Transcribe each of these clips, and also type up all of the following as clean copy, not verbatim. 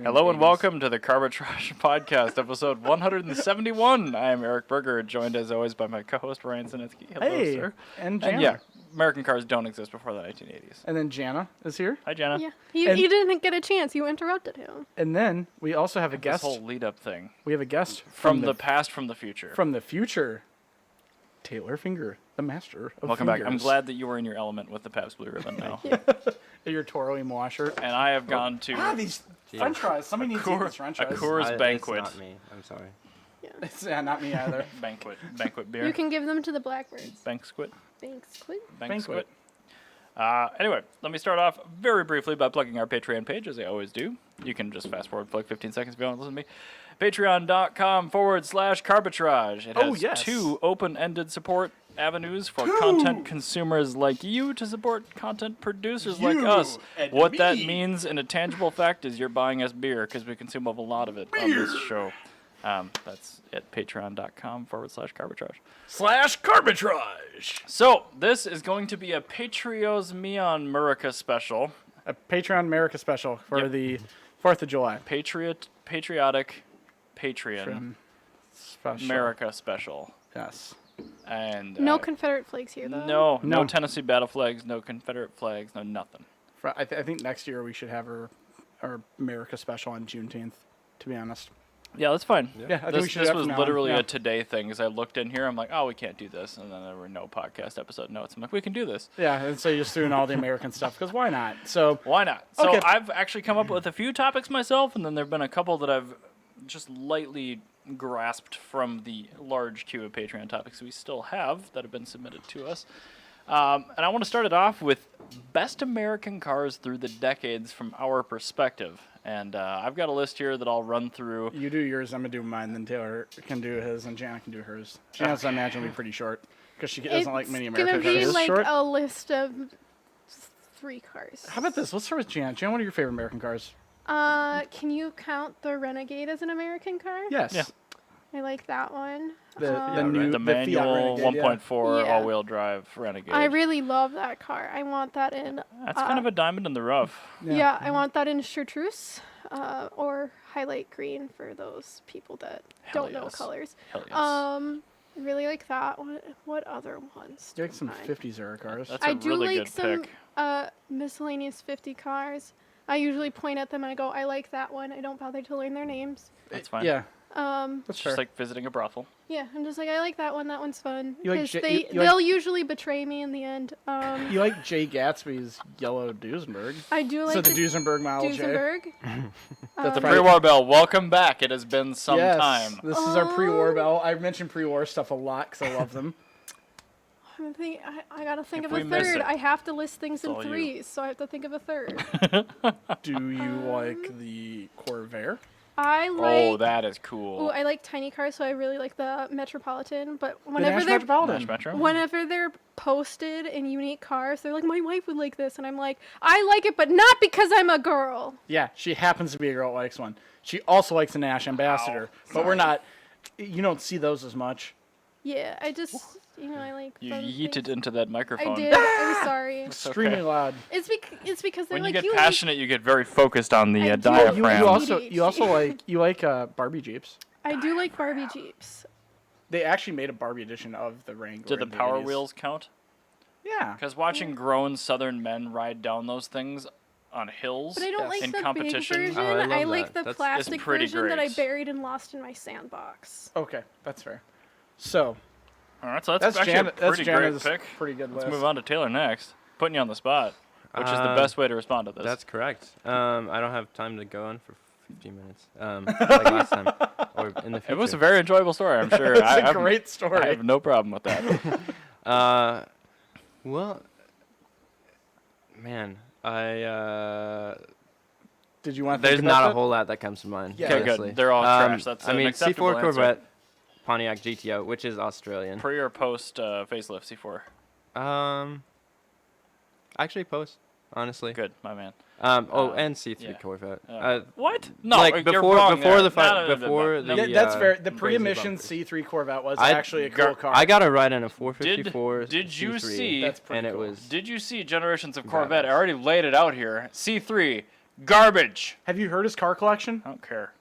Hello and welcome to the Carbitrage Podcast, episode 171. I am Eric Berger, joined as always by my co-host Ryan Sinitsky. Hello, Hey, sir. and Jana. And yeah, American cars don't exist before the 1980s. And then Jana is here. Hi, Jana. Yeah, And- you didn't get a chance. You interrupted him. And then we also have a This guest. whole lead-up thing. We have a guest From the past, from the future. from the future. Taylor Finger, the master of Welcome back. fingers. I'm glad that you were in your element with the Pabst Blue Ribbon now. Your Toro Emo shirt. And I have gone to These French fries. Somebody needs to eat these French a fries. Coors Banquet. It's not me. I'm sorry. Yeah, not me either. Banquet beer. You can give them to the blackbirds. Banquet. Thanks, Quinn. Banquet. Anyway, let me start off very briefly by plugging our Patreon page, as I always do. You can just fast forward for like 15 seconds if you want to listen to me. Patreon.com/Carbitrage. It has yes. two open-ended support avenues for content consumers like you to support content producers like us. and What that me. means in a tangible fact is you're buying us beer because we consume a lot of it on this show. That's at patreon.com/Carbitrage. /Carbitrage. So, this is going to be a Patrios Me on Murica special. A Patreon America special for Yep. the 4th of July. Patriotic Patreon Special. America special. Yes. And No Confederate flags here, though. no No. Tennessee battle flags, no Confederate flags, no nothing. I think next year we should have our America special on Juneteenth, to be honest. Yeah, that's fine. Yeah, I think This, we should this have was from now on. literally Yeah. a today thing because I looked in here, I'm like, oh, we can't do this. And then there were no podcast episode notes. I'm like, we can do this. Yeah, and so you just threw in all the American stuff, because why not? So, Why not? So Okay. I've actually come up with a few topics myself, and then there have been a couple that I've just lightly grasped from the large queue of Patreon topics we still have that have been submitted to us. And I want to start it off with best American cars through the decades from our perspective. And I've got a list here that I'll run through. you do yours, I'm going to do mine, then Taylor can do his, and Jana can do hers. Jana's, I imagine, will be pretty short, because she doesn't like many American It's gonna be cars. like Short? a list of 3 cars. How about this? Let's start with Jana. Jana, what are your favorite American cars? Can you count the Renegade as an American car? Yes. Yeah. I like that one. The Um, new The Fiat manual Renegade, 1.4 Yeah. all-wheel drive Renegade. I really love that car. I want that in. That's kind of a diamond in the rough. Yeah, I want that in chartreuse, or highlight green for those people that Hell don't know yes. colors. Hell yes. I really like that. What other ones? You like some do I- 50s era cars? That's a I do really like good some pick. miscellaneous 50 cars. I usually point at them and I go, I like that one. I don't bother to learn their names. That's fine. Yeah, Um, that's It's fair. just like visiting a brothel. yeah, I'm just like, I like that one. That one's fun. You like 'Cause J- they you like- they'll usually betray me in the end. You like Jay Gatsby's yellow Duesenberg. I do like So the Duesenberg Model J. Duesenberg. That's The right. pre-war bell, welcome back. It has been some Yes, time. this is our pre-war bell. I mentioned pre-war stuff a lot because I love them. I gotta think If of we a miss third. it, I have to list things in all you. threes, so I have to think of a third. Do you like the Corvette? I like. Oh, that is Ooh, cool. I like tiny cars, so I really like the Metropolitan. But The whenever Nash they're Metropolitan. Nash Metro? whenever they're posted in unique cars, they're like, my wife would like this, and I'm like, I like it, but not because I'm a girl. Yeah, she happens to be a girl that likes one. She also likes the Nash Ambassador, but we're not. You don't see those as much. Yeah, I just, I like. You fun yeeted things. into that microphone. I did. I'm sorry. Extremely loud. It's because they're When like you get you passionate, you get very focused on the I do. diaphragm. You also like Barbie Jeeps. Like, I do like Barbie Jeeps. They actually made a Barbie edition of the Wrangler. Did the in Power 80s. Wheels count? Yeah. Because watching grown Southern men ride down those things on hills But I don't like in the competition. big version. Oh, I love I like that. the That's- plastic pretty version that I great. buried and lost in my sandbox. Okay, that's fair. So All right, so that's actually Jana, a pretty great Jana's pick. pretty good Let's list. move on to Taylor next. Putting you on the spot, which is the best way to respond to this. That's correct. I don't have time to go on for 15 minutes, like last time, or in the future. It was a very enjoyable story, I'm sure. It's I a have- great story. I have no problem with that. Well, man, I Did you want to there's think about not that? a whole lot that comes to mind. Yeah. Okay, honestly. good. They're all trash. That's I an mean, acceptable C4 answer. Corvette, Pontiac GTO, which is Australian. Pre or post facelift C4? Actually post, honestly. Good, my man. And C3 yeah. Corvette. What? No, like you're before wrong before there. the fight, No, no, no, no, before no. the Yeah, that's fair. The crazy pre-emission bumpers. C3 Corvette was I actually a cool car. I got a ride in a 454. Did you C3, see? That's pretty and cool. it was Did you see Generations of Fabulous. Corvette? I already laid it out here. C3, Garbage. Have you heard his car collection? I don't care.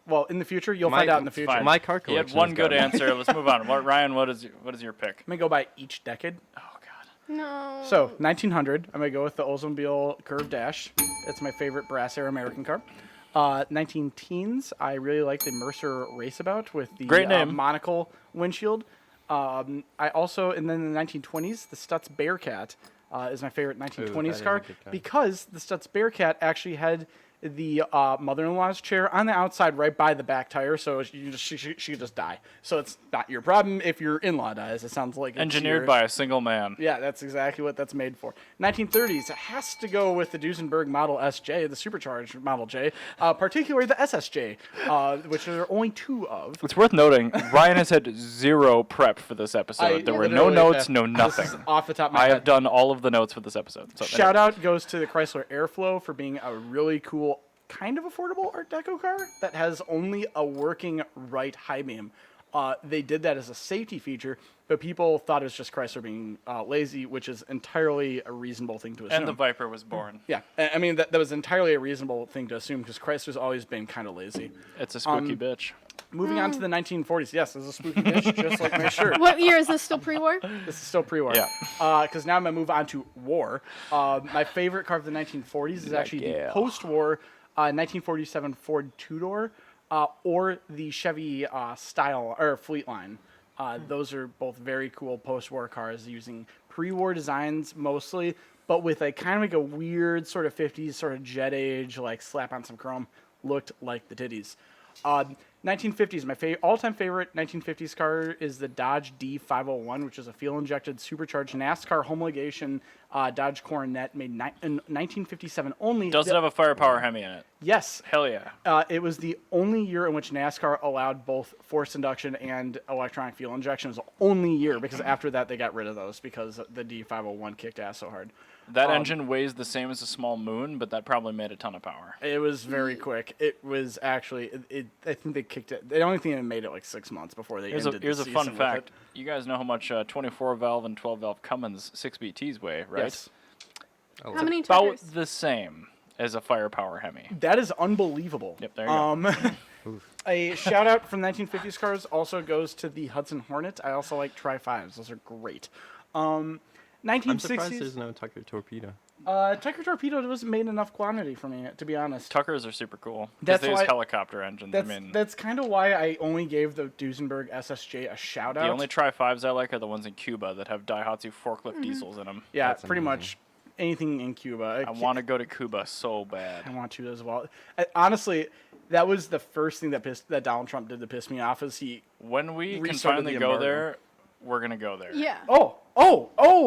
Well, in the future, you'll My- find out in the future. fine. My car He had collection. one is good garbage. answer. Let's move on. Ryan, what is your pick? I'm going to go by each decade. Oh, God. No. So, 1900, I'm going to go with the Oldsmobile Curve Dash. That's my favorite brass era American car. 19-teens, I really like the Mercer Raceabout with the Great name. monocle windshield. I also, and then in the 1920s, the Stutz Bearcat is my favorite 1920s that is a car good car. because the Stutz Bearcat actually had the mother-in-law's chair on the outside right by the back tire, so she could just die. So it's not your problem if your in-law dies. It sounds like it's Engineered yours. by a single man. Yeah, that's exactly what that's made for. 1930s, it has to go with the Duesenberg Model SJ, the supercharged Model J, particularly the SSJ, which there are only 2 of. It's worth noting, Ryan has had zero prep for this episode. There were no literally- notes, no nothing. This is off the top of my I head. have done all of the notes for this episode. So Shout out goes to the Chrysler Airflow for being a really cool, kind of affordable Art Deco car that has only a working right high beam. They did that as a safety feature, but people thought it was just Chrysler being lazy, which is entirely a reasonable thing to assume. And the Viper was born. Yeah, I mean, that was entirely a reasonable thing to assume because Chrysler's always been kind of lazy. It's a spooky bitch. Moving on to the 1940s. Yes, this is a spooky bitch, just like my shirt. What year is this? Still pre-war? This is still pre-war. Yeah. Because now I'm going to move on to war. My favorite car of the 1940s is actually the post-war 1947 Ford two-door or the Chevy style or fleet line. Those are both very cool post-war cars using pre-war designs mostly, but with a kind of like a weird sort of 50s sort of jet age, like slap on some chrome, looked like the titties. 1950s, my all-time favorite 1950s car is the Dodge D501, which is a fuel-injected supercharged NASCAR homologation Dodge Coronet made in 1957 only. Does it have a firepower Hemi in it? Yes. Hell yeah. It was the only year in which NASCAR allowed both forced induction and electronic fuel injection. It was the only year because after that they got rid of those because the D501 kicked ass so hard. That engine weighs the same as a small moon, but that probably made a ton of power. It was very quick. It was actually, I think they kicked it. The only thing that made it like 6 months before they Here's ended a the fun season with fact. it. You guys know how much 24-valve and 12-valve Cummins 6BTs weigh, right? Yes. Oh, How many About tires? the same as a firepower Hemi. That is unbelievable. Yep, there you go. A shout out from 1950s cars also goes to the Hudson Hornet. I also like Tri-5s. Those are great. I'm surprised 1960s. there's no Tucker torpedo. Tucker Torpedo wasn't made enough quantity for me, to be honest. Tuckers are super cool. 'Cause That's they use why- helicopter engines. That's kind of why I only gave the Duesenberg SSJ a shout out. The only Tri-5s I like are the ones in Cuba that have Daihatsu forklift diesels in them. yeah, That's pretty amazing. much anything in Cuba. I want to go to Cuba so bad. I want to as well. Honestly, that was the first thing that Donald Trump did to piss me off. Is he? When we can Restarted finally the go embargo. there, we're gonna go there. Yeah. Oh!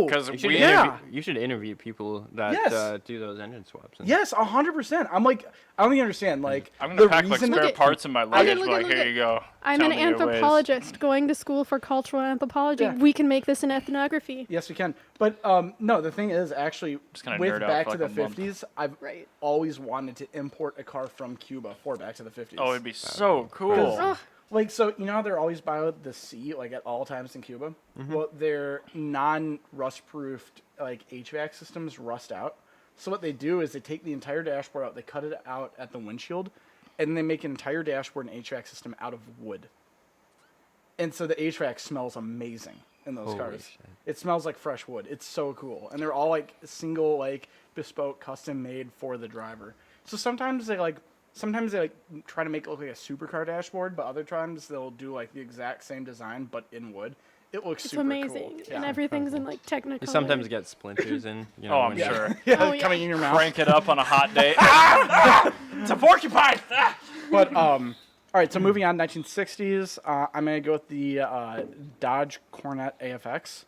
Because You should, we Yeah. you should interview people that Yes. do those engine swaps. And Yes, 100%. I'm like, I don't even understand. Like, I'm the gonna pack like reason spare Look at- parts in my luggage. look at- Like, look here at- you go. I'm Tell an me your ways. anthropologist going to school for cultural anthropology. Yeah. We can make this an ethnography. Yes, we can. But no, the thing is, actually, Just gonna with nerd out Back for to like the a month. 50s, I've Right. always wanted to import a car from Cuba for Back to the 50s. Oh, it'd be so cool. Ugh. Like, so, you know how they're always by the sea, like, at all times in Cuba? Well, their non-rust-proofed, like, HVAC systems rust out. So what they do is they take the entire dashboard out, they cut it out at the windshield, and they make an entire dashboard and HVAC system out of wood. And so the HVAC smells amazing in those Holy cars. shit. It smells like fresh wood. It's so cool. And they're all, like, single, like, bespoke, custom-made for the driver. So sometimes they try to make it look like a supercar dashboard, but other times they'll do like the exact same design but in wood. It looks It's super amazing. cool. And everything's in like technicolor. You sometimes get splinters in. You know, Oh, I'm when you- sure. Yeah, Oh, yeah. coming in your mouth. Crank it up on a hot day. It's a porcupine. But all right. So moving on, 1960s. I'm gonna go with the Dodge Coronet AFX,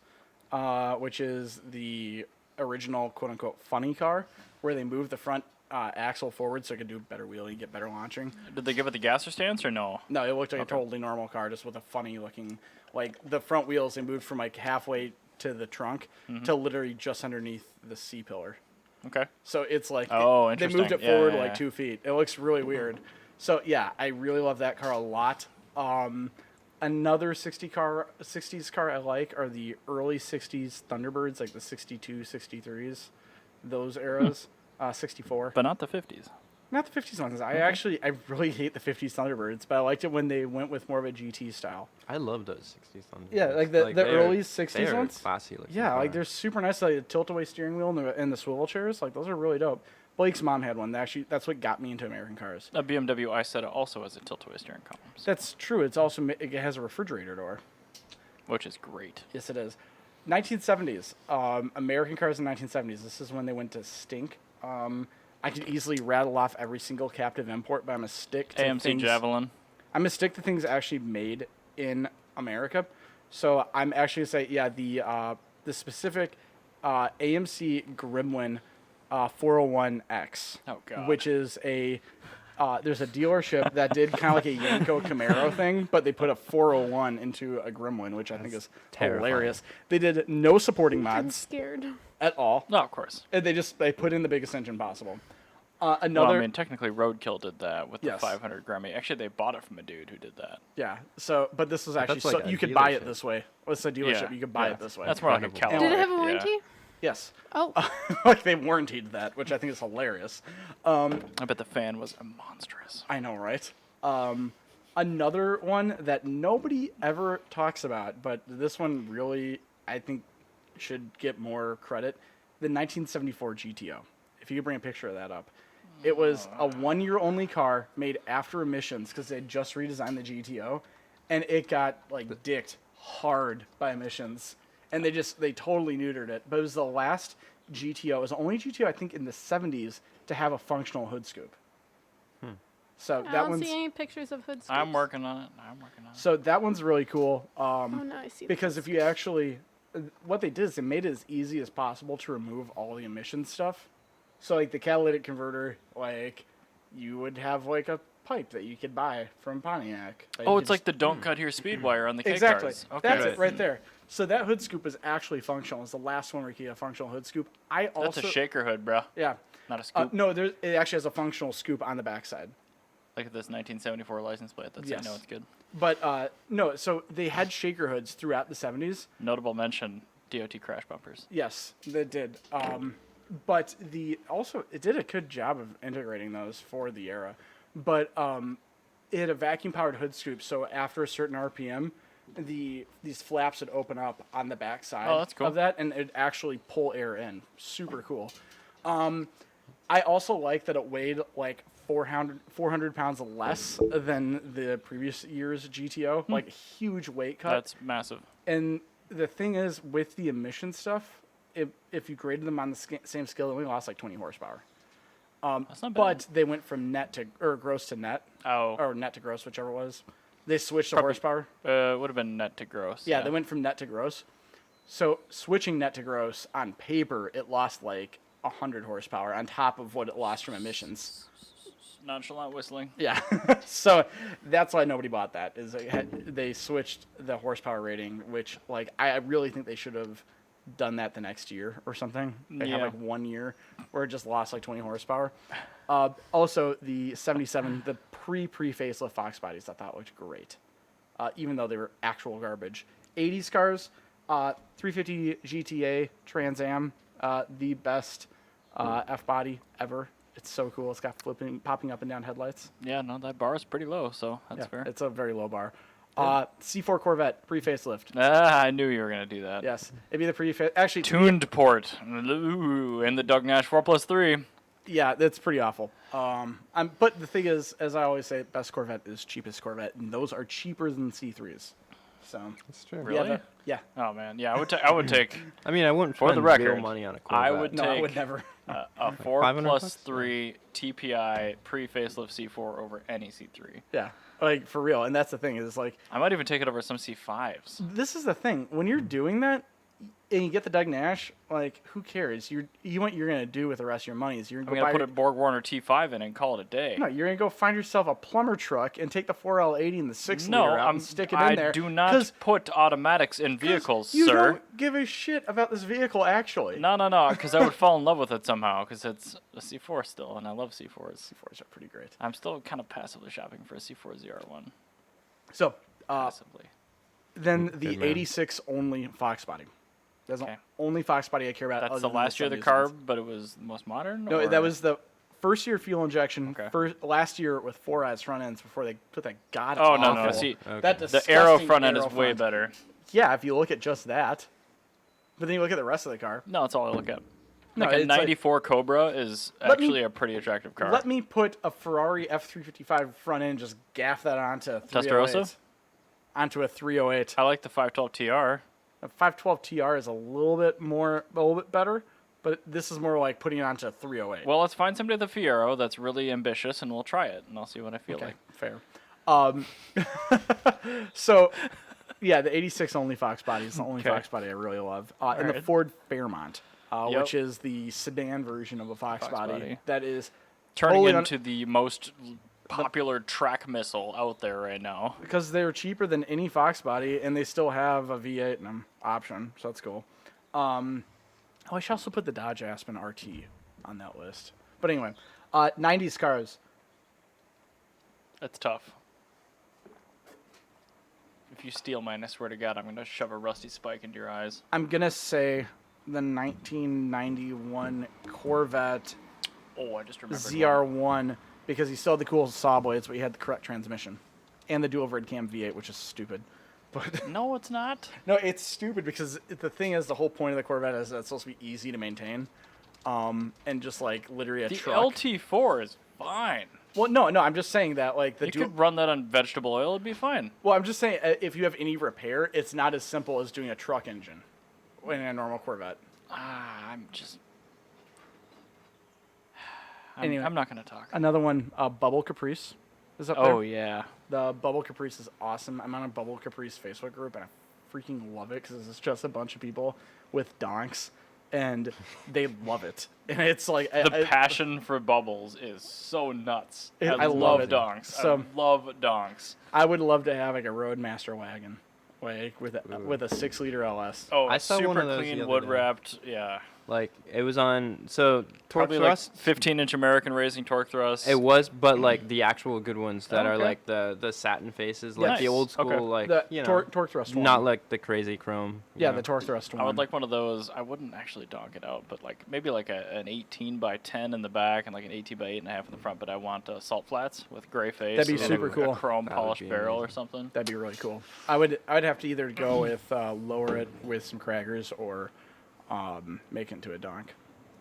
which is the original quote unquote funny car, where they move the front axle forward so it could do better wheeling, get better launching. Did they give it the gasser stance or no? No, it looked like Okay. a totally normal car, just with a funny looking, like the front wheels. They moved from like halfway to the trunk to literally just underneath the C pillar. Okay. So it's like Oh, they interesting. moved it Yeah, forward yeah, like yeah. 2 feet. It looks really weird. So yeah, I really love that car a lot. Another 60s car I like are the early 60s Thunderbirds, like the 62, 63s, those eras. 64. But not the 50s. Not the 50s ones. I really hate the 50s Thunderbirds, but I liked it when they went with more of a GT style. I love those 60s Thunderbirds. Yeah, like the early 60s ones. Classy looking. Yeah, car. like they're super nice. Like the tilt-away steering wheel and the swivel chairs. Like those are really dope. Blake's mom had one. That's what got me into American cars. A BMW iSeta also has a tilt-away steering column. That's true. It's also it has a refrigerator door. Which is great. Yes, it is. 1970s. American cars in 1970s. This is when they went to stink. I could easily rattle off every single captive import, but I'm a stick to AMC Javelin. I'm a stick to things actually made in America. So I'm actually gonna say, yeah, the specific AMC Gremlin 401X, Oh, God. which is there's a dealership that did kind of like a Yanko Camaro thing, but they put a 401 into a Gremlin, which I think is terrifying. hilarious. They did no supporting I'm mods scared. at all. No, of course. And they put in the biggest engine possible. Well, Another I mean, technically Roadkill did that with the Yes. 500 Grammy. Actually, they bought it from a dude who did that. yeah. So, but this was actually that's like a you could buy it dealership. this way. What's the dealership? You could buy it this way. That's more like a Incredible. Callaway. Did it have a yeah. warranty? Yes. Oh, Like they warranted that, which I think is hilarious. I bet the fan was monstrous. I know, right? Another one that nobody ever talks about, but this one really, I think, should get more credit. The 1974 GTO. If you could bring a picture of that up. It was a 1-year-only car made after emissions because they just redesigned the GTO, and it got like dicked hard by emissions, and they totally neutered it. But it was the last GTO. It was the only GTO I think in the 70s to have a functional hood scoop. So I that don't one's see any pictures of hood scoops. I'm working on it. so that one's really cool. Oh, no, I see. Because if you actually, what they did is they made it as easy as possible to remove all the emissions stuff. So like the catalytic converter, like you would have like a pipe that you could buy from Pontiac. that you Oh, could it's like just- the don't cut here speed wire on the K exactly. cars. Okay. That's it right there. So that hood scoop is actually functional. It's the last one where you get a functional hood scoop. That's Also, a shaker hood, bro. yeah. Not a scoop. No, it actually has a functional scoop on the backside. Look at this 1974 license plate. That's Yes. I know it's good. But no, so they had shaker hoods throughout the 70s. Notable mention: DOT crash bumpers. Yes, they did. But it did a good job of integrating those for the era. But it had a vacuum powered hood scoop, so after a certain RPM, these flaps would open up on the back side Oh, that's cool. of that, and it'd actually pull air in. Super cool. I also like that it weighed like 400 pounds less than the previous year's GTO. Like huge weight cut. That's massive. And the thing is, with the emission stuff, if you graded them on the same scale, they only lost like 20 horsepower. That's not bad. But they went from gross to net, Oh, or net to gross, whichever it was. They switched the horsepower. would have been net to gross. Yeah, they went from net to gross. So switching net to gross, on paper, it lost like 100 horsepower on top of what it lost from emissions. Nonchalant whistling. Yeah, so that's why nobody bought that. Is they switched the horsepower rating, which like I really think they should have done that the next year or something. They have Yeah. like 1 year where it just lost like 20 horsepower. Also, the 77, the pre-facelift Fox bodies, I thought looked great, even though they were actual garbage. 80s cars, 350 GTA Trans Am, the best F body ever. It's so cool. It's got popping up and down headlights. Yeah, no, that bar is pretty low, so that's fair. It's a very low bar. C4 Corvette pre-facelift. I knew you were gonna do that. Yes, it'd be the actually Tuned port. Ooh, and the Doug Nash 4+3. Yeah, that's pretty awful. But the thing is, as I always say, best Corvette is cheapest Corvette, and those are cheaper than C3s. So That's true. Really? yeah. Oh man, yeah, I would take I mean, I wouldn't For the spend record, real money on a Corvette. I would No, I would Take- never. a 4 500 plus bucks? 3 TPI pre-facelift C4 over any C3. Yeah, like for real. And that's the thing is like I might even take it over some C5s. this is the thing when you're doing that. And you get the Doug Nash, like, who cares? You're gonna do with the rest of your money is you're I'm gonna gonna go put a Borg Warner T5 in and call it a day. No, you're gonna go find yourself a plumber truck and take the 4L80 and the 6 No, liter out and stick it in there. I do not 'cause put automatics in vehicles, you sir. don't give a shit about this vehicle, actually. No, because I would fall in love with it somehow, because it's a C4 still, and I love C4s. C4s are pretty great. I'm still kind of passively shopping for a C4 ZR1. So, Passively. then the Good man. 86 only Fox body. That's Okay. the only Fox body I care about. That's other the than last year of the 70s ones. carb, but it was the most modern? No, or- that was the first year fuel injection. Okay. Last year with 4-eyes front ends before they put that god Oh, no, awful. no. See, Okay. That the Aero disgusting front end Aero is way front. better. Yeah, if you look at just that. But then you look at the rest of the car. No, that's all I look at. No, Like a it's like- 94 Cobra is Let me- actually a pretty attractive car. Let me put a Ferrari F355 front end, just gaff that onto a 308. Testarossa? Onto a 308. I like the 512 TR. A 512 TR is a little bit better, but this is more like putting it onto a 308. Well, let's find somebody with a Fiero that's really ambitious, and we'll try it, and I'll see what I feel okay, like. fair. So, yeah, the 86 only Fox body is the only Okay. Fox body I really love. And the Alright. Ford Fairmont, Yep. which is the sedan version of a Fox body. body. That is Turning totally into the most popular track missile out there right now. because they're cheaper than any Fox body, and they still have a V8 in them option, so that's cool. I should also put the Dodge Aspen RT on that list. But anyway, 90s cars. It's tough. If you steal mine, I swear to God, I'm going to shove a rusty spike into your eyes. I'm gonna say the 1991 Corvette Oh, I just remembered. ZR1 because he still had the cool saw blades, but he had the correct transmission and the dual red cam V8, which is stupid. But one. No, it's not. no, it's stupid because the thing is, the whole point of the Corvette is that it's supposed to be easy to maintain, and just like literally a The truck. LT4 is fine. Well, no, I'm just saying that like the You dual. could run that on vegetable oil, it'd be fine. Well, I'm just saying if you have any repair, it's not as simple as doing a truck engine in a normal Corvette. I'm just... Anyway. I'm not going to talk. Another one, Bubble Caprice, is up there. Oh, yeah. The Bubble Caprice is awesome. I'm on a Bubble Caprice Facebook group, and I freaking love it because it's just a bunch of people with donks, and they love it. And it's like The passion for bubbles is so nuts. I love it. donks. So- I love donks. I would love to have like a Roadmaster wagon, like with a 6-liter LS. Oh, I it's saw super one of those the clean, other wood day. wrapped. Yeah. Like it was on torque Probably thrust. like 15-inch American Racing torque thrust. It was, but like the actual good ones that Oh, are okay. like the satin faces, like Nice. the old school, Okay. like The you know, torque thrust one. not like the crazy chrome. you yeah, know. the torque thrust one. I would like one of those. I wouldn't actually donk it out, but like maybe like an 18 by 10 in the back and like an 18 by 8.5 in the front. But I want salt flats with gray face. That'd be and super a cool. chrome That would polished be barrel or amazing. something. That'd be really cool. I'd have to either go with lower it with some craggers or make it into a donk.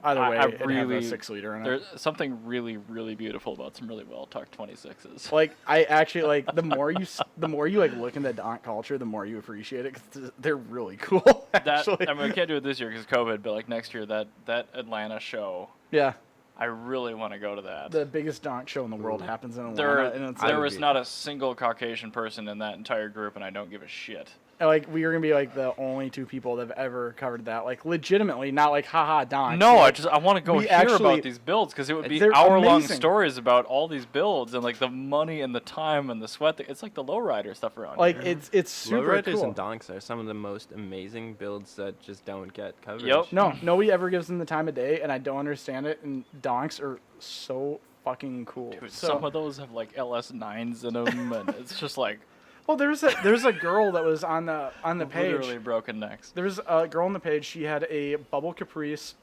Either way, it'd have a 6-liter in it. There's something really, really beautiful about some really well tucked 26s. Like I actually like the more you like look into donk culture, the more you appreciate it because they're really cool. That Actually. I mean, we can't do it this year because COVID, but like next year, that Atlanta show, Yeah, I really want to go to that. the biggest donk show in the world happens in Atlanta, There, and it's there like, was not a single Caucasian person in that entire group, and I don't give a shit. like we are gonna be like the only 2 people that have ever covered that. Like legitimately, not like haha donk. No, like, I want to go we hear actually- about these builds because it would be They're hour-long amazing. stories about all these builds and like the money and the time and the sweat. It's like the lowrider stuff around like here. it's super Lowriders cool. and donks are some of the most amazing builds that just don't get coverage. Yep. No, nobody ever gives them the time of day, and I don't understand it. And donks are so fucking cool. Dude, So, some of those have like LS9s in them, and it's just like well, there's a girl that was on the page. literally broken necks. There's a girl on the page. She had a Bubble Caprice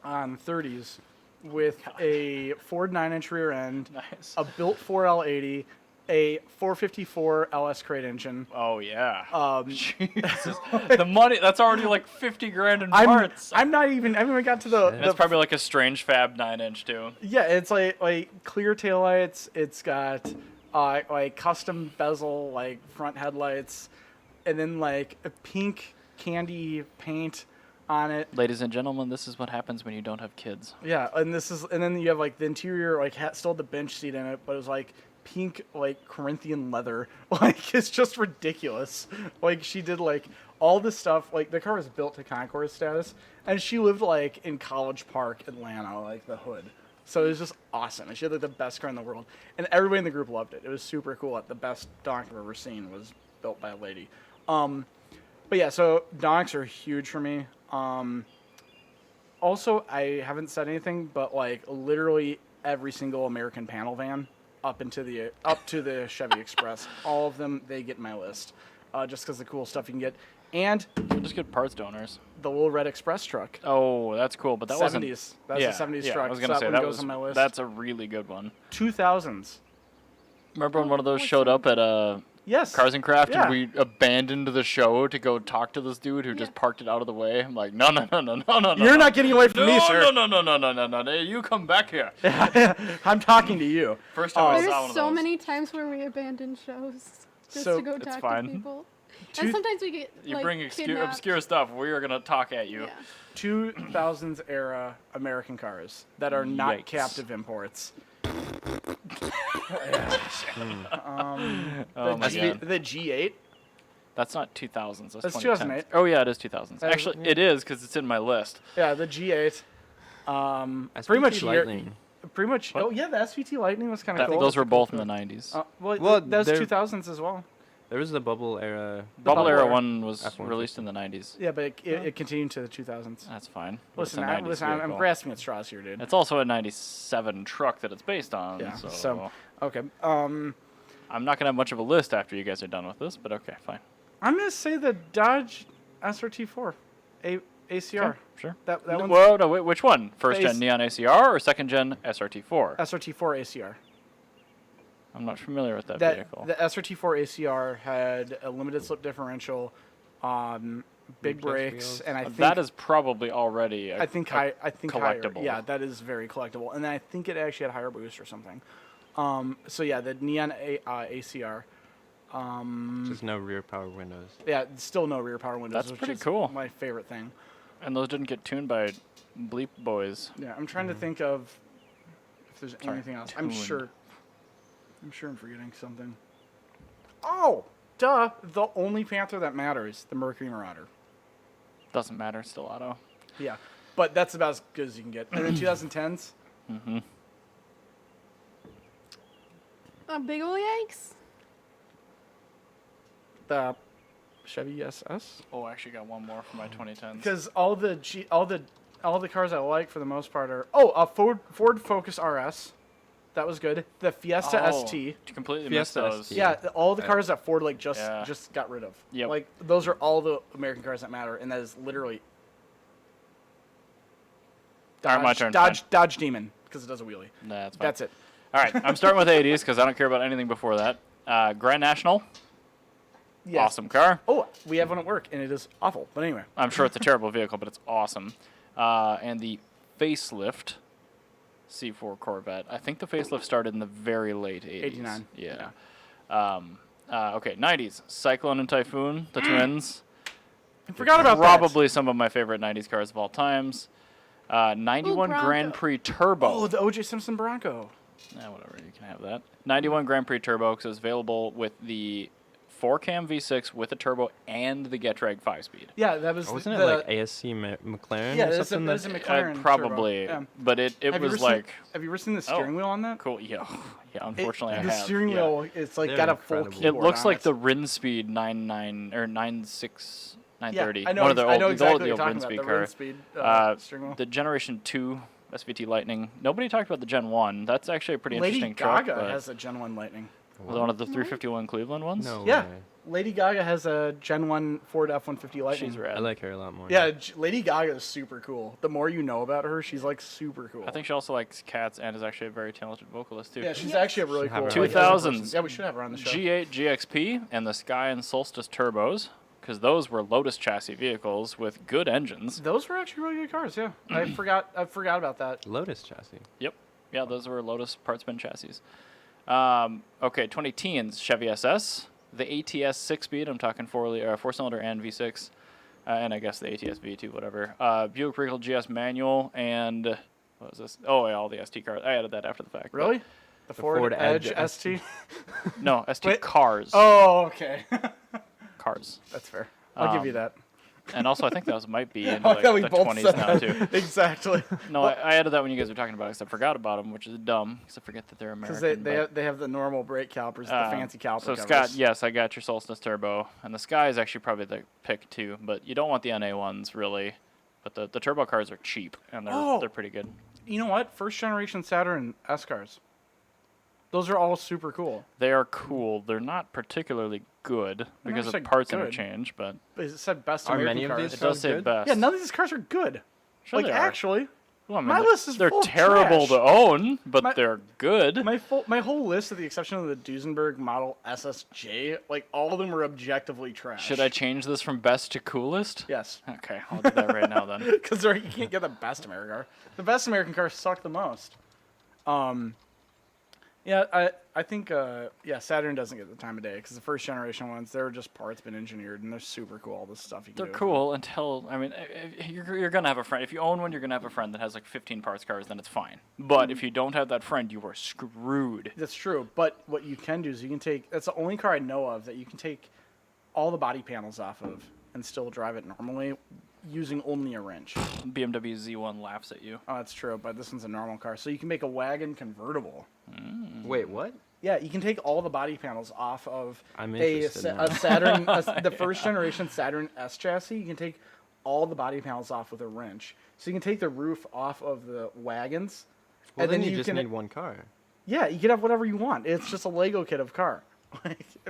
on 30s with a Ford 9-inch rear end, Nice. a built 4L80, a 454 LS crate engine. Oh yeah. Jesus. The money that's already like 50 grand in I parts. haven't even got to the. And it's probably like a strange fab 9-inch too. Yeah, it's like clear taillights. It's got like custom bezel like front headlights, and then like a pink candy paint on it. Ladies and gentlemen, this is what happens when you don't have kids. Yeah, and then you have like the interior like still had the bench seat in it, but it was like pink like Corinthian leather. Like it's just ridiculous. Like she did like all this stuff. Like the car was built to Concours status, and she lived like in College Park, Atlanta, like the hood. So it was just awesome. And she had like the best car in the world, and everybody in the group loved it. It was super cool. Like, the best donk I've ever seen was built by a lady. But yeah, so donks are huge for me. Also, I haven't said anything, but like literally every single American panel van up to the Chevy Express, all of them, they get my list. Just because the cool stuff you can get. And Just good parts donors. the little red express truck. Oh, that's cool, but that 70s. wasn't. That's a 70s truck. I was so gonna say one that goes was on my list. That's a really good one. 2000s. Remember when one of those what's showed that? up at Yes. Cars and Craft, Yeah. and we abandoned the show to go talk to this dude who just parked it out of the way? I'm like, no. You're not getting away from me, sir. No. You come back here. I'm talking to you. First time I There's saw one of so those. many times where we abandon shows just So, to go it's talk fine. to people. Two- And sometimes we get You like, bring kidnapped. obscure stuff. We are gonna talk at you. Yeah. 2000s era American cars that are not Yikes. captive imports. Oh my god. The G8. That's not 2000s. That's That's 2010s. 2008. Oh yeah, it is 2000s. That is- Actually, it is because it's in my list. Yeah, the G8. SVT Pretty much year- Lightning. Pretty much. What? Oh yeah, the SVT Lightning was kind I of think cool. those were both in the 90s. Well, that was they're- 2000s as well. There was the bubble era. Bubble Bubble Era Era. one was F-150. released in the 90s. Yeah, but it continued to the 2000s. That's fine. but it's a Listen, 90s I'm vehicle. grasping at straws here, dude. It's also a 97 truck that it's based on. Yeah, So, so- Okay. I'm not gonna have much of a list after you guys are done with this, but okay, fine. I'm gonna say the Dodge SRT4, ACR. Okay, sure. That one's Whoa, no, wait, which one? First Base- gen Neon ACR or second gen SRT4? SRT4 ACR. I'm not familiar with that That vehicle. the SRT4 ACR had a limited slip differential, big Replaced brakes, wheels. and I think That is probably already. I think higher. collectible. Yeah, that is very collectible, and then I think it actually had higher boost or something. So yeah, the Neon ACR. Just no rear power windows. Yeah, still no rear power windows. That's which pretty is cool. My favorite thing. And those didn't get tuned by Bleep Boys. Yeah, I'm trying to think of if there's Sorry, anything else. I'm tuned. sure I'm forgetting something. Oh, duh! The only Panther that matters, the Mercury Marauder. Doesn't matter, still auto. Yeah, but that's about as good as you can get. And then 2010s. Mm-hmm. Big ol' Yanks. The Chevy SS. Oh, I actually got one more for my 2010s. Because all the cars I like for the most part are a Ford Focus RS. That was good. The Fiesta ST. Completely Fiesta missed those. ST. Yeah, all the Yeah. cars that Ford Yeah. just got rid of. Yep. Like those are all the American cars that matter, and that is literally All right, my turn. Dodge Demon because it does a wheelie. Nah, that's fine. That's it. All right, I'm starting with 80s because I don't care about anything before that. Grand National, Yes. awesome car. Oh, we have one at work, and it is awful. But anyway, I'm sure it's a terrible vehicle, but it's awesome. And the facelift C4 Corvette. I think the facelift started in the very late 80s. 89. Yeah. Okay, 90s. Cyclone and Typhoon, the twins. I forgot about Probably some of my favorite 90s cars of all times. 91 Ooh, Grand Bronco. Prix Turbo. Oh, the O.J. Simpson Bronco. Whatever, you can have that. 91 Grand Prix Turbo, because it was available with the 4-cam V6 with a turbo and the Getrag 5-speed. Yeah, that was. Wasn't the, it like ASC McLaren Yeah, or that's something? a McLaren. Probably, turbo. Yeah. but it Have you was ever like seen, have you ever seen the steering wheel on that? cool. Yeah, unfortunately I the have. steering yeah. wheel, it's like They're got a full incredible. keyboard It looks on like it. the Rin-Speed 99 or 96 930. Yeah, I know. One of the I know old, exactly the what you're old talking about. Rin-Speed The car. Rin-Speed steering wheel. The Generation 2 SVT Lightning. Nobody talked about the Gen 1. That's actually a pretty Lady interesting Gaga truck. has a Gen 1 Lightning. One of the 351 Cleveland ones. No Yeah, way. Lady Gaga has a Gen 1 Ford F-150 Lightning. She's rad. I like her a lot more. Yeah, Lady Gaga is super cool. The more you know about her, she's like super cool. I think she also likes cats and is actually a very talented vocalist too. Yeah, she's actually a really Should have cool. her like, as a 2000s. person. Yeah, we should have her on the show. G8 GXP and the Sky and Solstice turbos, because those were Lotus chassis vehicles with good engines. Those were actually really good cars. Yeah, I forgot about that. Lotus chassis. Yep. Yeah, those were Lotus parts bin chassis. Okay, 2010s Chevy SS, the ATS 6-speed. I'm talking 4-cylinder and V6, and I guess the ATS V2, whatever. Buick Regal GS manual, and what was this? Oh, yeah, all the ST cars. I added that after the fact. but- Really? The Ford, Ford Edge Edge ST. No, ST Wait. cars. Oh, okay. Cars. That's fair. I'll give you Um, that. And also, I think those might be in I like thought we the both 20s said now that. too. Exactly. No, I added that when you guys were talking about it because I forgot about them, which is dumb because I forget that they're Because American. they have the normal brake calipers, the fancy caliper So covers. Scott, yes, I got your Solstice Turbo, and the Sky is actually probably the pick too, but you don't want the NA ones really. But the turbo cars are cheap and they're pretty good. You know what? First generation Saturn S cars. Those are all super cool. They are cool. They're not particularly good because of said parts good. interchange, but But it said best Are American many of cars. these it does say good? best. Yeah, none of these cars are good. Sure like they are. actually, Well, I mean, my list is they're full of terrible trash. to own, but My- they're good. my whole list, with the exception of the Duesenberg Model SSJ, like all of them were objectively trash. Should I change this from best to coolest? Yes. Okay, I'll do that right now then. Because you can't get the best American car. The best American cars suck the most. Yeah, I think Saturn doesn't get the time of day because the first generation ones, they're just parts been engineered and they're super cool. All this stuff you can They're do with cool until, I mean, you're gonna have a friend. If you own one, you're gonna have a friend that has like 15 parts cars, then it's fine. But if you don't have that friend, you are screwed. That's true. But what you can do is you can take. That's the only car I know of that you can take all the body panels off of and still drive it normally using only a wrench. BMW Z1 laughs at you. Oh, that's true. But this one's a normal car, so you can make a wagon convertible. Wait, what? Yeah, you can take all the body panels off of I'm a interested now. Saturn, the first generation Saturn S chassis. You can take all the body panels off with a wrench. So you can take the roof off of the wagons. Well, and then then you just can, need one car. Yeah, you can have whatever you want. It's just a Lego kit of car.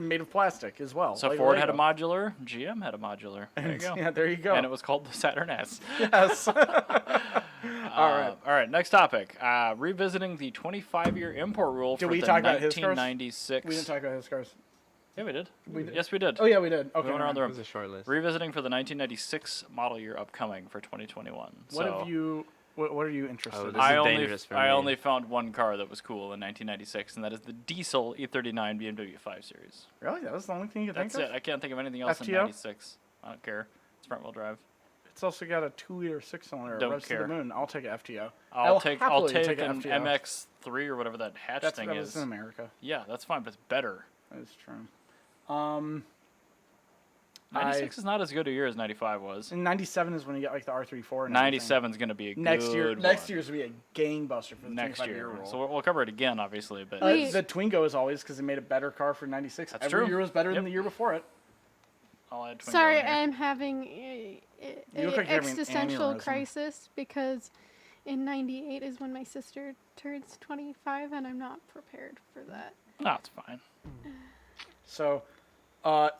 Made of plastic as well. So like Ford had a Lego. modular, GM had a modular. There you go. Yeah, there you go. And it was called the Saturn S. Yes. All right, next topic. Revisiting the 25-year import rule Did for we the talk about his cars? 1996. We didn't talk about his cars. Yeah, we did. We did. Yes, we did. Oh yeah, we did. Okay. We went around the It room. was a short list. Revisiting for the 1996 model year upcoming for 2021. What so have you? What are you interested Oh, in? this I is only dangerous for I me. only found one car that was cool in 1996, and that is the diesel E39 BMW 5 Series. Really? That was the only thing you could That's think it. of? I can't think of anything else in FTO? 96. I don't care. It's front wheel drive. It's also got a 2-liter 6-cylinder. Don't Revs to care. the moon. I'll take a FTO. I'll take happily an FTO. MX3 or whatever that hatch That thing was is. in America. Yeah, that's fine, but it's better. That is true. 96 is not as good a year as 95 was. And 97 is when you get like the R34. And 97 is going to be a next good year. one. Next year's will be a gangbuster for the Next 25-year year. rule. So we'll cover it again, obviously, but Wait. The Twingo is always because they made a better car for 96. That's Every true. year was better Yep. than the year before it. I'll add Twingo Sorry, in here. I'm having a You look like you're having an existential aneurysm. crisis because in '98 is when my sister turns 25, and I'm not prepared for that. No, it's fine. So,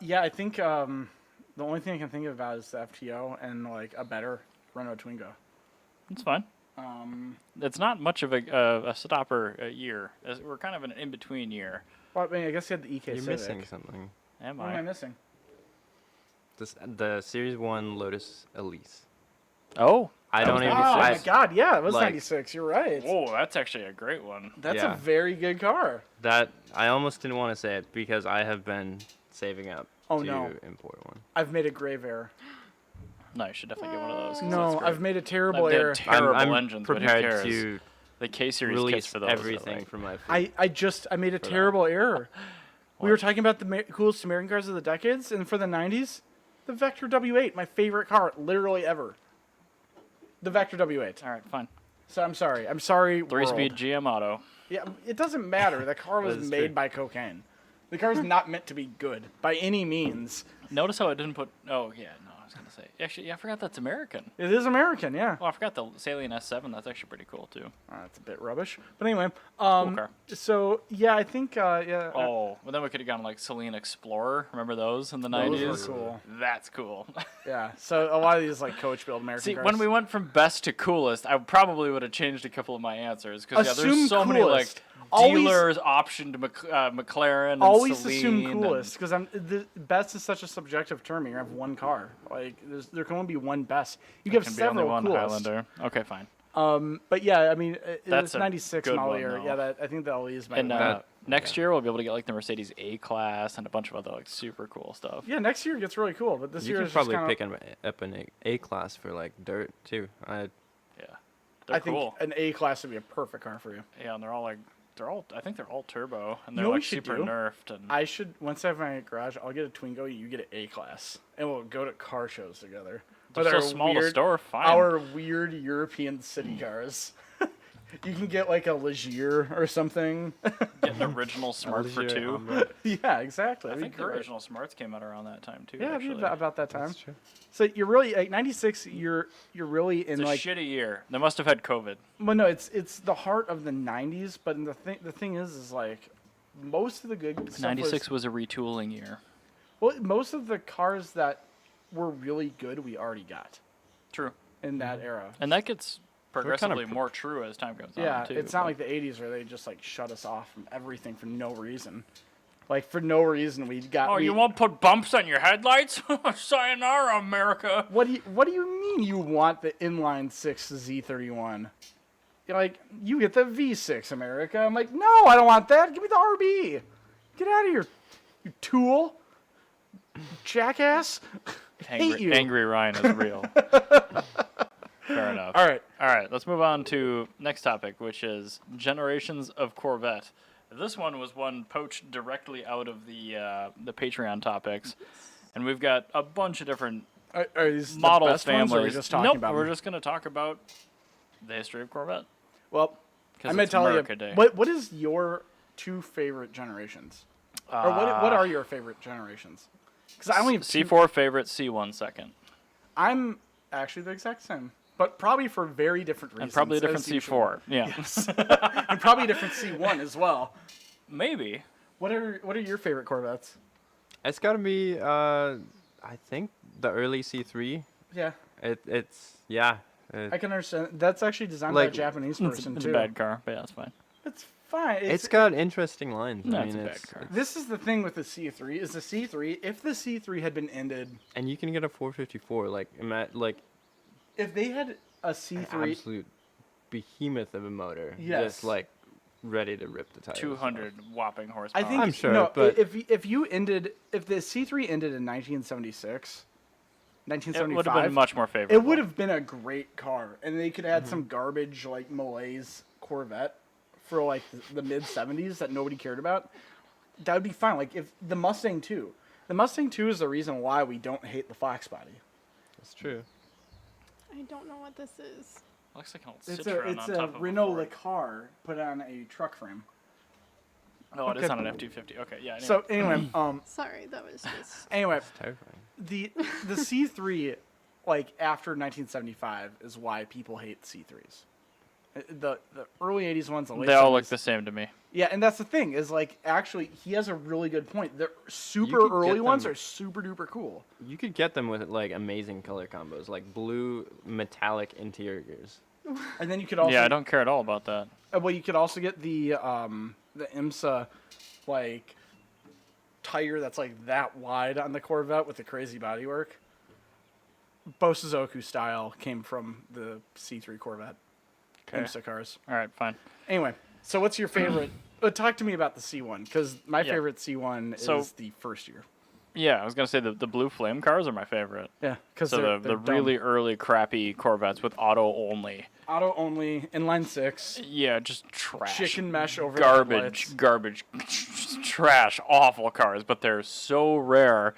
yeah, I think the only thing I can think about is the FTO and like a better Renault Twingo. It's fine. It's not much of a stopper year. We're kind of in an in-between year. Well, I mean, I guess you had the EK You're Civic. missing something. Am What am I I? missing? The Series 1 Lotus Elise. Oh. I That don't was even. Oh my 96. God! Yeah, it was like- 96. You're right. Whoa, that's actually a great one. That's Yeah. a very good car. That I almost didn't want to say it because I have been saving up Oh, to no. import one. I've made a grave error. No, you should definitely get one of those. 'cause No, that's great. I've made a terrible They have error. terrible I'm engines, but who prepared cares? to The K series kits release for those. everything from my fleet. I made a terrible error. We were talking about the coolest American cars of the decades, and for the 90s, the Vector W8, my favorite car, literally ever. The Vector W8. All right, fine. So I'm sorry. I'm sorry. 3-speed world. GM Auto. Yeah, it doesn't matter. The car was That is made true. by cocaine. The car is not meant to be good by any means. Notice how I didn't put. Oh yeah, no, I was gonna say. Actually, yeah, I forgot that's American. It is American, yeah. Oh, I forgot the Salient S7. That's actually pretty cool too. That's a bit rubbish. But anyway, car. so yeah, I think yeah. Oh, well then we could have gone like Celine Explorer. Remember those in the Those 90s? were cool. That's cool. Yeah. So a lot of these like coach build American See, cars. when we went from best to coolest, I probably would have changed a couple of my answers because yeah, Assume there's so many like coolest. Always- dealers optioned McLaren and always Celine assume and- coolest because the best is such a subjective term. You have one car. Like there can only be one best. You There have can be only several one coolest. Highlander. Okay, fine. But yeah, I mean, That's it's a 96 good model one, year. though. Yeah, that I think the LE is my And win. next year we'll be able to get like the Mercedes A Class and a bunch of other like super cool stuff. Yeah, next year gets really cool, but this you year could is probably just pick kind of. up an A class for like dirt too. Yeah, I they're think cool. an A class would be a perfect car for you. Yeah, and I think they're all turbo and You they're know what we like should super do? nerfed and I should once I have my garage, I'll get a Twingo. You get an A class, and we'll go to car shows together. they're With so our small to weird- store. Fine. Our weird European city cars. You can get like a Legier or something. Get an original smart for two. Yeah, exactly. I That'd think be the great. original smarts came out around that time too. Yeah, it'd be actually. about that time. That's true. So you're really like 96. You're really in It's a like. shitty year. They must have had COVID. Well, no, it's the heart of the 90s. But the thing is like most of the good stuff 96 was a retooling year. well, most of the cars that were really good we already got True. in that era. And that gets progressively pro- more true as time goes Yeah, on too. it's not like the 80s where they just like shut us off from everything for no reason. Like for no reason we got. Oh, we, you won't put bumps on your headlights? Sayonara, America. What do you mean you want the inline six Z31? You're like, you get the V6, America. I'm like, no, I don't want that. Give me the RB. Get out of here, you tool, jackass. Hate you. Angry Ryan is real. Fair enough. All right. Let's move on to next topic, which is generations of Corvette. This one was one poached directly out of the Patreon topics, and we've got a bunch of different Are these model the best families. ones, or are we just talking nope, about we're them? just going to talk about the history of Corvette. Well, 'Cause I'm gonna it's tell America you. Day. What is your two favorite generations? Or what are your favorite generations? Because I only have two. C4 favorite, C1 second. I'm actually the exact same, but probably for very different reasons. And probably a different as usual. C4. Yeah. Yes. And probably a different C1 as well. Maybe. What are your favorite Corvettes? It's got to be, I think, the early C3. Yeah, I can understand. That's actually designed by a Like, Japanese It's, person it's too. a bad car, but yeah, it's fine. It's fine. It's got interesting lines. No, I it's mean, a bad car. This is the thing with the C3. Is the C3? If the C3 had been ended, And you can get a 454, like if they had a an C3, absolute behemoth of a motor. Yes. Just like ready to rip the tires. 200 whopping horsepower. I think I'm sure, no. but- if the C3 ended in 1976, it 1975, would have been much more favorable. it would have been a great car, and they could add some garbage like Malaise Corvette for like the mid 70s that nobody cared about. That would be fine. Like if the Mustang 2. The Mustang 2 is the reason why we don't hate the Fox body. That's true. I don't know what this is. Looks like an old It's Citroen a on top of Renault a Ford. Le Car put on a truck frame. Oh, it is Okay. on an F-250. Okay, yeah. Anyway. So anyway, Sorry, that was just. anyway, It's terrifying. the C3, like after 1975, is why people hate C3s. The early 80s ones, the late they all 70s. look the same to me. Yeah, and that's the thing is like actually he has a really good point. The super could early get ones them- are super duper cool. You could get them with like amazing color combos, like blue metallic interiors. And then you could also Yeah, I don't care at all about that. well you could also get the IMSA like tire that's like that wide on the Corvette with the crazy bodywork. Bosuzoku style came from the C3 Corvette. Okay. IMSA cars. All right, fine. Anyway, so what's your favorite? Talk to me about the C1 because my Yeah. favorite C1 So- is the first year. Yeah, I was gonna say the blue flame cars are my favorite. Yeah, because So they're the dumb. really early crappy Corvettes with auto only. auto only inline six, Yeah, just trash. chicken mesh over garbage, the garbage, trash, awful cars, but they're so rare,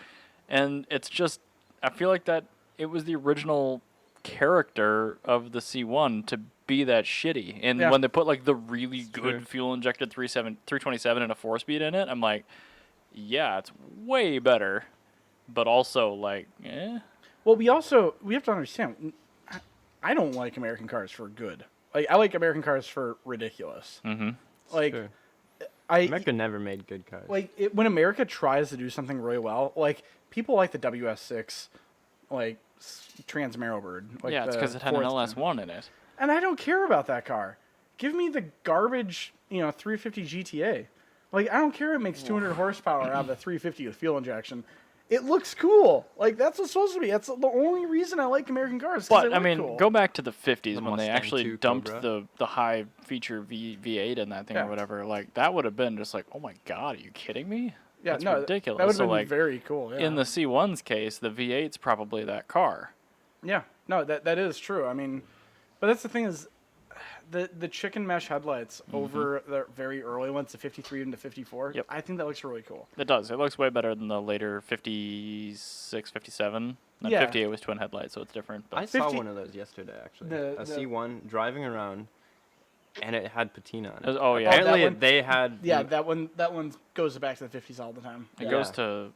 and it's just I feel like that it was the original character of the C1 to be that shitty, and Yeah. when they put like the really good true. fuel injected 327 and a 4-speed in it, I'm like, yeah, it's way better, but also like, Well, we have to understand. I don't like American cars for good. Like I like American cars for ridiculous. Mm-hmm. Like Sure. I America never made good cars. when America tries to do something really well, like people like the WS6, like Trans-Marrow Bird. Like yeah, it's the because it had an fourth- LS1 in it. And I don't care about that car. Give me the garbage, 350 GTA. Like, I don't care it makes 200 horsepower out of the 350 with fuel injection. It looks cool. Like, that's what's supposed to be. That's the only reason I like American cars. 'Cause But they I look mean, cool. go back to the 50s The when they Mustang actually 2 dumped Cobra. the high feature V8 in that thing Yeah. or whatever. Like that would have been just like, oh my god, are you kidding me? Yeah, That's no, ridiculous. That would So, have been like, very cool. Yeah. In the C1's case, the V8's probably that car. Yeah, no, that is true. I mean, but that's the thing is, the chicken mesh headlights over the very early ones, the 53 and the 54. Yep. I think that looks really cool. It does. It looks way better than the later 56, 57. And Yeah. 58 was twin headlights, so it's different. I But saw 50 one of those yesterday, actually. The- A the- C1 driving around. and it had patina on it. Oh yeah, that Apparently one- they had. Yeah, that one goes back to the 50s all the time. it Yeah. goes to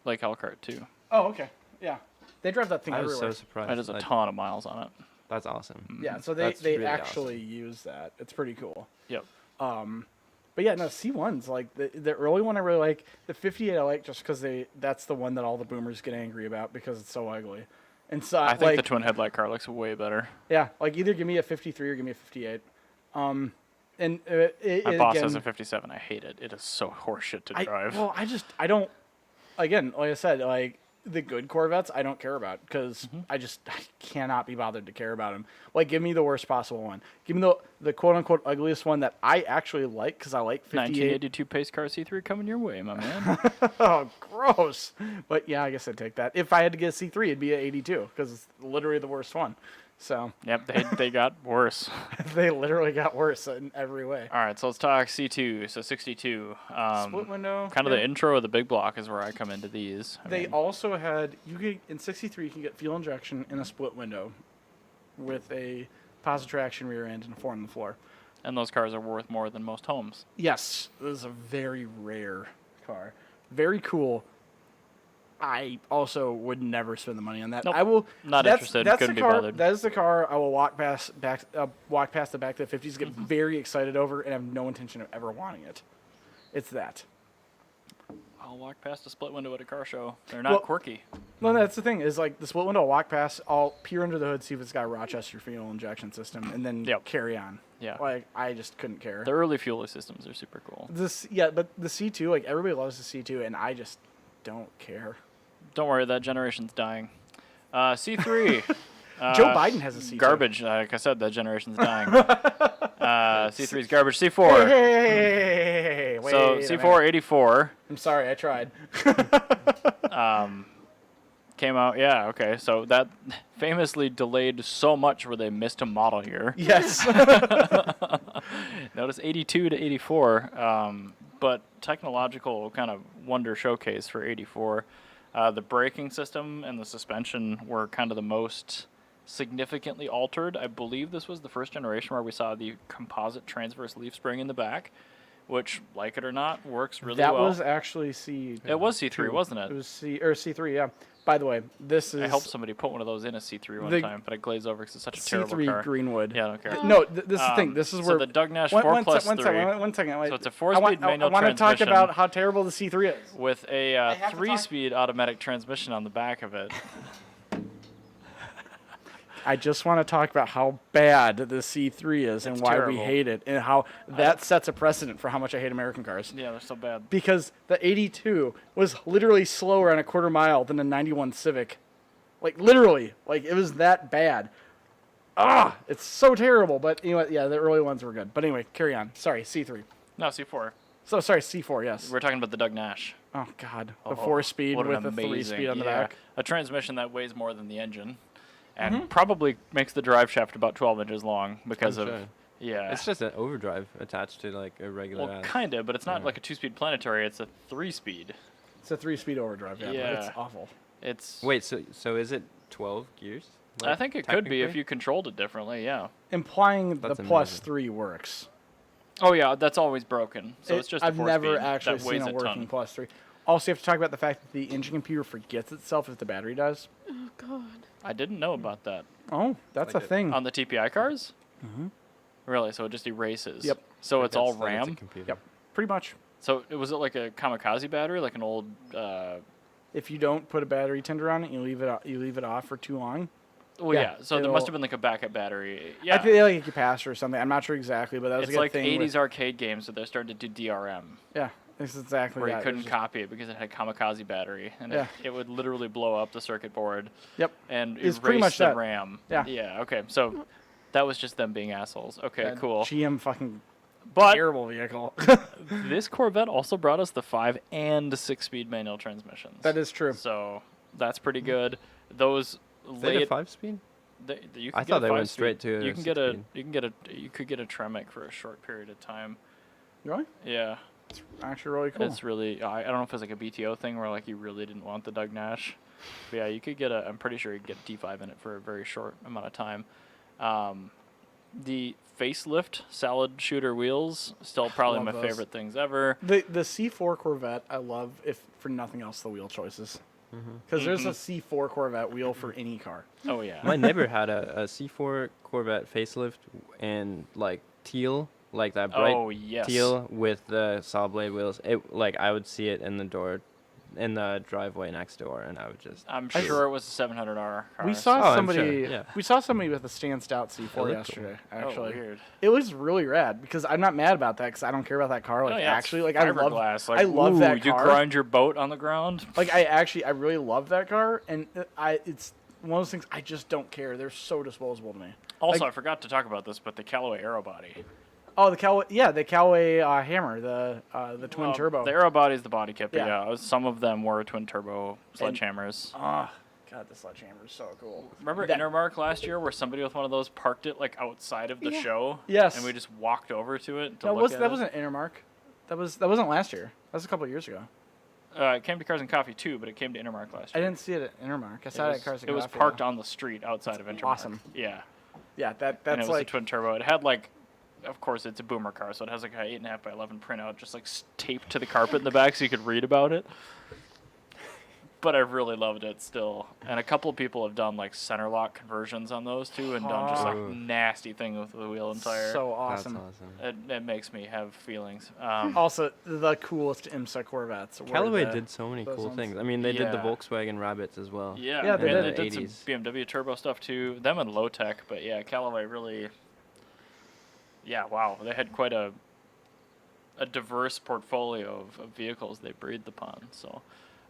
Lake Elkhart too. Oh, okay. Yeah. They drive that thing I was everywhere. so surprised. That is a ton of miles on it. That's awesome. Yeah, so That's they really actually use that. It's pretty cool. Yep. But yeah, no, C1's like the early one I really like. The 58 I like just because that's the one that all the boomers get angry about because it's so ugly. And so I think like the twin headlight car looks way better. yeah, like either give me a 53 or give me a 58. And My boss again, has a 57. I hate it. It is so horseshit to drive. I don't. Again, like I said, like the good Corvettes, I don't care about because I cannot be bothered to care about them. Like, give me the worst possible one. Give me the quote unquote ugliest one that I actually like because I like 58. 1982 pace car C3 coming your way, my man. Oh, gross. But yeah, I guess I'd take that. If I had to get a C3, it'd be an 82 because it's literally the worst one. So Yep, they got worse. they literally got worse in every way. All right, so let's talk C2. So 62. Split window. Kind of yeah. the intro of the big block is where I come into these. I They mean, also had in 63 you can get fuel injection in a split window with a positive traction rear end and a 4 on the floor. and those cars are worth more than most homes. Yes, this is a very rare car. Very cool. I also would never spend the money on that. Nope, I will not that's, interested, That's couldn't the be car. bothered. That is the car I will walk past the back of the 50s, get very excited over, and have no intention of ever wanting it. It's that. I'll walk past a split window at a car show. They're not Well- quirky. No, that's the thing. Is like the split window. I'll walk past. I'll peer under the hood, see if it's got a Rochester fuel injection system, and then Yep. carry on. Yeah. Like I just couldn't care. The early fuel systems are super cool. But the C2, like everybody loves the C2, and I just don't care. Don't worry, that generation's dying. C3. Joe Biden has a C2. Garbage. Like I said, that generation's dying. C3 is garbage. C4. Hey, wait So a C4 minute. 84 I'm sorry, I tried. came out. Yeah, okay. So that famously delayed so much where they missed a model year. Yes. Notice 82 to 84. But technological kind of wonder showcase for 84. The braking system and the suspension were kind of the most significantly altered. I believe this was the first generation where we saw the composite transverse leaf spring in the back, which, like it or not, works really That well. was actually C. It was C3, wasn't It it? was C3, yeah. By the way, this is I helped somebody put one of those in a C3 one time, but I glazed over because it's such a terrible C3 car. Greenwood. Yeah, I don't care. No, this is the thing. This is so where the Doug Nash One- 4 one plus sec- 3 one second. Wait. So it's a 4-speed manual I want to talk transmission. about how terrible the C3 is. with a have to talk- 3-speed automatic transmission on the back of it. I just want to talk about how bad the C3 is and It's why we terrible. hate it and how that sets a precedent for how much I hate American cars. Yeah, they're so bad. Because the 82 was literally slower on a quarter mile than a 91 Civic. Like, literally. Like, it was that bad. It's so terrible. But, anyway, yeah, the early ones were good. But anyway, carry on. Sorry, C3. No, C4. So, sorry, C4, yes. We're talking about the Doug Nash. Oh, God. The Oh, 4-speed what an with the 3-speed on the yeah. back. A transmission that weighs more than the engine. And probably makes the drive shaft about 12 inches long because I'm of... sure. Yeah. It's just an overdrive attached to like a regular. well, ass. kind of, but it's not Yeah. like a 2-speed planetary. It's a 3-speed. It's a 3-speed overdrive, yeah. Yeah. But it's awful. It's... Wait, so is it 12 gears? I think it could be if technically? you controlled it differently, yeah. Implying That's the plus amazing. 3 works. Oh, yeah, that's always broken. So it's just a I've 4-speed never actually that seen weighs a a working ton. plus 3. Also, you have to talk about the fact that the engine computer forgets itself if the battery does. Oh God. I didn't know about that. Oh, that's Like a it- thing. On the TPI cars? Mm-hmm. Really? So it just erases? Yep. So it's all That's- that's a RAM? computer. Yep, pretty much. So was it like a kamikaze battery, like an old... If you don't put a battery tender on it, you leave it off for too long. well, Yeah, yeah. So there must it'll- have been like a backup battery. Yeah. I feel like a capacitor or something. I'm not sure exactly, but that was It's a good like thing. 80s arcade games, so they're starting to do DRM, Yeah, this is exactly where that. you It couldn't was just- copy it because it had a kamikaze battery, and Yeah. it would literally blow up the circuit board Yep. and It's erase pretty much the that. RAM. Yeah. Yeah, okay. So that was just them being assholes. Okay, That cool. GM fucking But terrible vehicle. this Corvette also brought us the 5 and 6-speed manual transmissions. That is true. So that's pretty good. Those Is that a late 5-speed? you I can thought get a they went 5-speed. straight to You a can get a 6-speed. you could get a Tremec for a short period of time. Really? Yeah. Actually, really cool. It's really I don't know if it's like a BTO thing where like you really didn't want the Doug Nash. But yeah, you could get I'm pretty sure you could get a D5 in it for a very short amount of time. The facelift salad shooter wheels, still probably Love my those. favorite things ever. The C4 Corvette, I love, if for nothing else, the wheel choices. Because there's a C4 Corvette wheel for any car. Oh yeah. My neighbor had a C4 Corvette facelift and like teal, like that bright Oh yes. teal with the saw blade wheels. It like I would see it in the door, in the driveway next door, and I would just. I'm sure it was a 700R car. We Oh, saw I'm somebody. sure, yeah. We saw somebody with a Stan Stout C4 looked yesterday. Actually, Oh, weird. it was really rad because I'm not mad about that because I don't care about that car. Like Oh, yeah, it's actually, like I love, fiberglass. Like, I love ooh, that You car. grind your boat on the ground. Like I really love that car, and it's one of those things I just don't care. They're so disposable to me. Also, Like- I forgot to talk about this, but the Callaway aero body. Oh, the Callaway Hammer, the twin turbo. The aero body is the body kit, but Yeah. yeah, some of them were twin turbo sledgehammers. Ah, God, the sledgehammer is so cool. Remember That- Intermark last year, where somebody with one of those parked it like outside of the show? Yes. And we just walked over to it to No, look at that it. wasn't Intermark. That wasn't last year. That was a couple of years ago. It came to Cars and Coffee too, but it came to Intermark last I year. didn't see it at Intermark. I saw it at Cars and It was Coffee, parked though. on the street outside of Intermark. Awesome. Yeah. Yeah, And it that's was like a twin turbo. It had like, of course, it's a boomer car, so it has like a 8.5 by 11 printout, just like taped to the carpet in the back, so you could read about it. But I really loved it still, and a couple of people have done like center lock conversions on those too, and done just like Oh. nasty thing with the wheel and tire. so That's awesome. awesome. It makes me have feelings. Also, the coolest IMSA Corvettes. were Callaway the- did so many those cool ones. thing. I mean, they did the Yeah. Volkswagen Rabbits as well. Yeah, Yeah, they and did. they did some 80s. BMW turbo stuff too. Them and low tech, but yeah, Callaway really. Yeah, wow, they had quite a diverse portfolio of vehicles they breathed upon. So,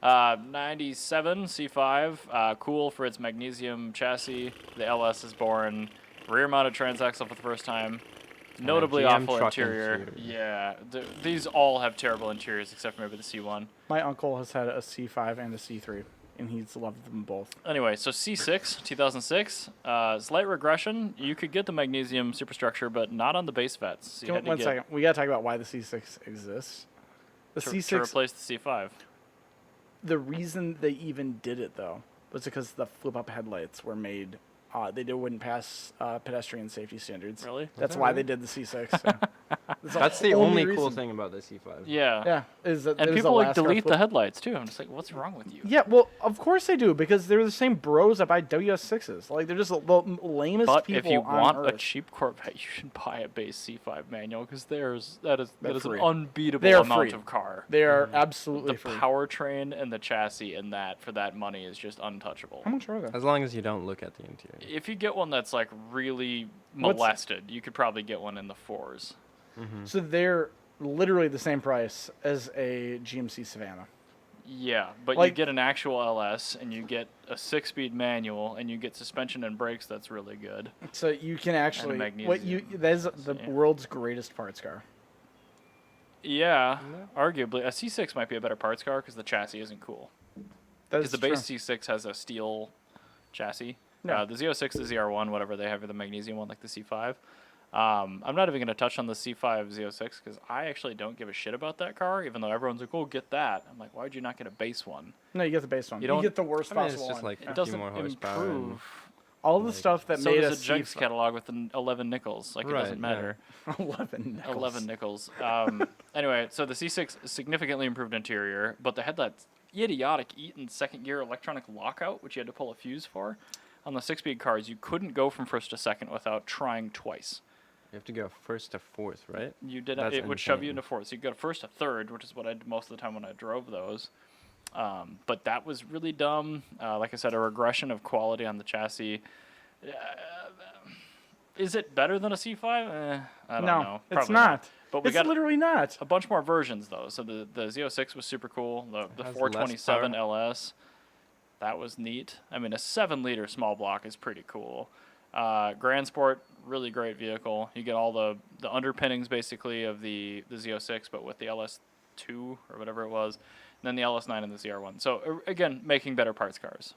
97 C5, cool for its magnesium chassis. The LS is born, rear-mounted transaxle for the first time. Notably GM awful truck interior. interior. Yeah, these all have terrible interiors except for maybe the C1. My uncle has had a C5 and a C3, and he's loved them both. Anyway, so C6, 2006, slight regression. You could get the magnesium superstructure, but not on the base vets. So you had to One get second. We got to talk about why the C6 exists. The to C6, replace the C5. the reason they even did it, though, was because the flip-up headlights were made. They wouldn't pass pedestrian safety standards. Really? That's that why right? they did the C6. Yeah. That's the only cool reason. thing about the C5. Yeah. Yeah, is that And there's people the like last car delete flip- the headlights too. I'm just like, what's wrong with you? Yeah, well, of course they do because they're the same bros that buy WS6s. Like they're just the lamest But people if you on want earth. a cheap Corvette, you should buy a base C5 manual because that is an free. unbeatable They are amount free. of car. They are The absolutely free. powertrain and the chassis and that for that money is just untouchable. How much are they? As long as you don't look at the interior. If you get one that's like really What's- molested, you could probably get one in the 4s. So they're literally the same price as a GMC Savannah. Yeah, but you Like- get an actual LS and you get a 6-speed manual and you get suspension and brakes that's really good. So you can actually magnesium. that is the Yeah. world's greatest parts car. Yeah, arguably a C6 might be a better parts car because the chassis isn't cool. That Because is the base true. C6 has a steel chassis. Yeah. The Z06, the ZR1, whatever they have, or the magnesium one like the C5. I'm not even going to touch on the C5 Z06 because I actually don't give a shit about that car, even though everyone's like, oh, get that. I'm like, why would you not get a base one? No, you get the base one. You You don't- get the worst I mean, possible it's just one. like Yeah. It 50 doesn't more horsepower. and- improve. All the like- stuff that So made does us a Jenks catalog with an 11 nickels. Like, it Right, doesn't yeah. matter. 11 nickels. 11 nickels. Anyway, so the C6 significantly improved interior, but they had that idiotic Eaton second gear electronic lockout, which you had to pull a fuse for. On the 6-speed cars, you couldn't go from first to second without trying twice. You have to go first to fourth, right? You did That's it would shove you insane. into fourth. So you go first to third, which is what I did most of the time when I drove those. But that was really dumb. Like I said, a regression of quality on the chassis. Is it better than a C5? I don't No, know. it's Probably not. But we It's got literally not. a bunch more versions though. So the Z06 was super cool. The has less 427 power. LS, that was neat. I mean, a 7-liter small block is pretty cool. Grand Sport, really great vehicle. You get all the underpinnings basically of the Z06, but with the LS2 or whatever it was, and then the LS9 and the ZR1. So again, making better parts cars.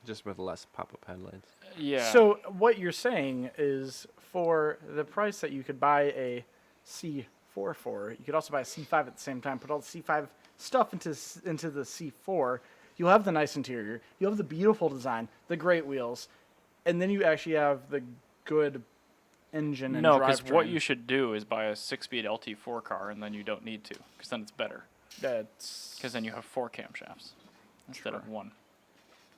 Just with less pop-up headlights. Yeah. So what you're saying is for the price that you could buy a C4 for, you could also buy a C5 at the same time, put all the C5 stuff into the C4. You'll have the nice interior. You'll have the beautiful design, the great wheels, and then you actually have the good engine and No, because what drivetrain. you should do is buy a 6-speed LT4 car, and then you don't need to, because then it's better. That's. Because then you have 4 camshafts instead of 1.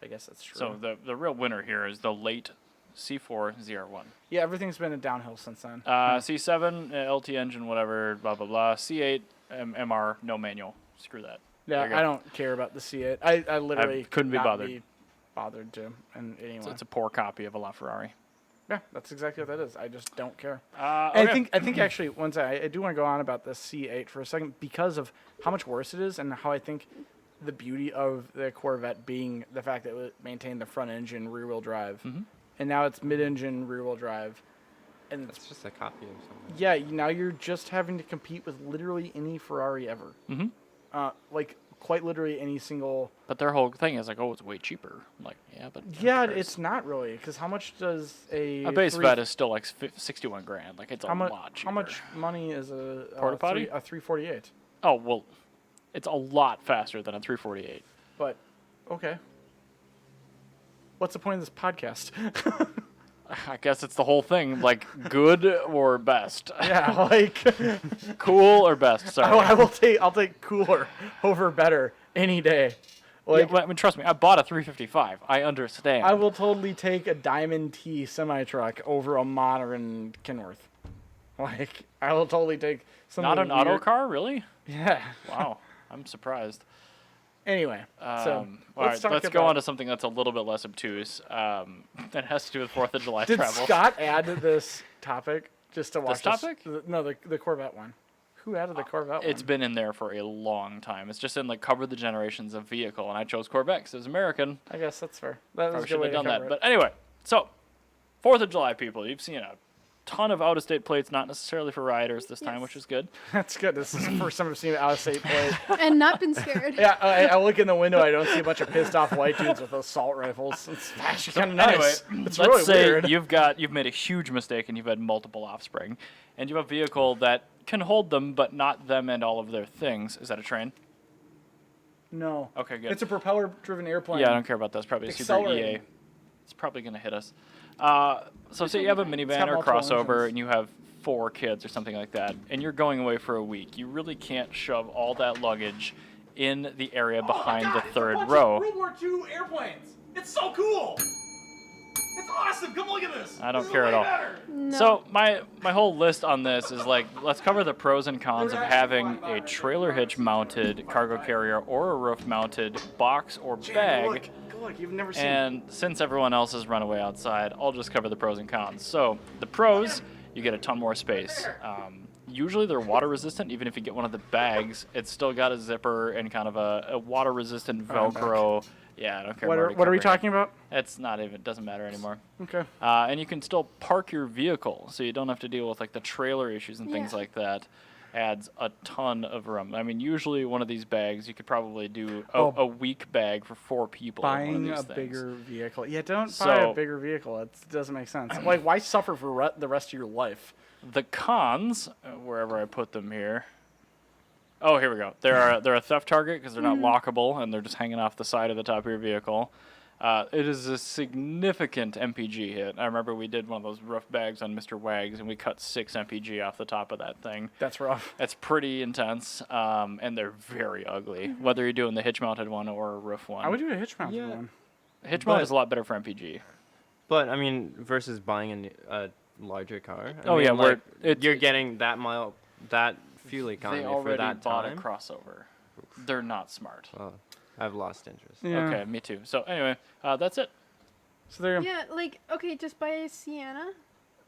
I guess that's true. So the real winner here is the late C4 ZR1. yeah, everything's been a downhill since then. C7 LT engine, whatever, blah blah blah. C8 MR, no manual. Screw that. Yeah, There you go. I don't care about the C8. I literally couldn't be not bothered. Be bothered to. And anyway, So it's a poor copy of a LaFerrari. yeah, that's exactly what that is. I just don't care. Okay. And I think actually, once I do want to go on about the C8 for a second because of how much worse it is and how I think the beauty of the Corvette being the fact that it maintained the front engine rear-wheel drive, and now it's mid-engine rear-wheel drive, and That's just a copy of something. yeah, now you're just having to compete with literally any Ferrari ever. Like quite literally any single. But their whole thing is like, oh, it's way cheaper. I'm like, yeah, but who Yeah, cares? it's not really because how much does a base three- vet is still like 61 grand. Like it's a lot cheaper. How much money is a Porta potty? a 348? Oh well, it's a lot faster than a 348. But okay. What's the point of this podcast? I guess it's the whole thing, like good or best, Yeah, like cool or best. Sorry. I'll take cooler over better any day. Like yeah, I mean, trust me, I bought a 355. I understand. I will totally take a Diamond T semi truck over a modern Kenworth. Like I will totally take some. Not an auto car, really? Yeah. Wow, I'm surprised. Anyway, so All right, talk let's about, go on to something that's a little bit less obtuse. That has to do with 4th of July Did travel. Scott add this topic just to watch us- topic? No, the Corvette one. Who added the Corvette It's one? been in there for a long time. It's just in like cover the generations of vehicle, and I chose Corvette because it was American. I guess that's fair. That was Probably a good should way have to done cover that. it. But anyway, so 4th of July people, you've seen a ton of out-of-state plates, not necessarily for riders this time, Yes. which is good. That's good. This is the first time I've seen an out-of-state plate. And not been scared. Yeah, I look in the window. I don't see a bunch of pissed off white dudes with assault rifles. It's actually kind of nice. Anyway, It's let's really say weird. you've made a huge mistake and you've had multiple offspring, and you have a vehicle that can hold them, but not them and all of their things. Is that a train? No. Okay, good. It's a propeller-driven airplane. Yeah, I don't care about that. It's probably a Super EA. Accelerating. It's probably going to hit us. So say you have a got minivan or multiple crossover engines. and you have 4 kids or something like that, and you're going away for a week. You really can't shove all that luggage in the area behind the 3rd row. World War II airplanes. It's so cool. It's awesome. Come look at this. I don't care at all. No. So my whole list on this is like, let's cover the pros and cons of having a trailer hitch mounted cargo carrier or a roof mounted box or bag. Look, you've never seen. And since everyone else has run away outside, I'll just cover the pros and cons. So the pros, you get a ton more space. Usually they're water resistant. Even if you get one of the bags, it's still got a zipper and kind of a water resistant Velcro. Yeah, I don't care. What are we talking about? It's not even. It doesn't matter anymore. Okay. And you can still park your vehicle, so you don't have to deal with like the trailer issues and things Yeah. like that. Adds a ton of room. I mean, usually one of these bags you could probably do a week bag for 4 people. in one of Buying these a things. bigger vehicle. Yeah, don't buy a So- bigger vehicle. It doesn't make sense. Like, why suffer for the rest of your life? The cons, wherever I put them here. Oh, here we go. They're a theft target because they're not lockable and they're just hanging off the side of the top of your vehicle. It is a significant MPG hit. I remember we did one of those rough bags on Mr. Wags and we cut 6 MPG off the top of that thing. That's rough. It's pretty intense, and they're very ugly. Whether you're doing the hitch-mounted one or a roof one. I would do a hitch mounted Yeah. one. Hitch mount but- is a lot better for MPG. But I mean, versus buying a larger car. I Oh, mean, yeah, like, it's- you're getting that fuel economy They for already that bought time. a crossover. They're not smart. Well, I've lost interest. Yeah. Okay, me too. So anyway, that's it. So there. Yeah, like, okay, just buy a Sienna.